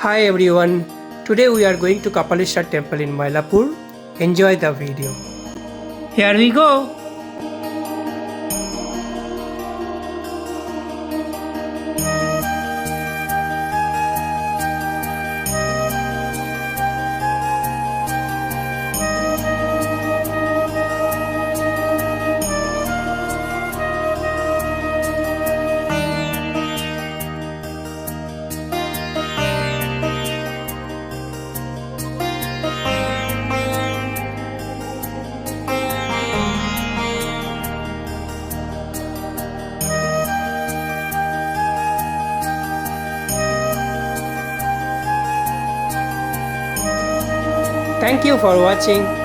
Hi everyone, today we are going to Kapaleeshwarar Temple in Mylapore. Enjoy the video. Here we go. Thank you for watching.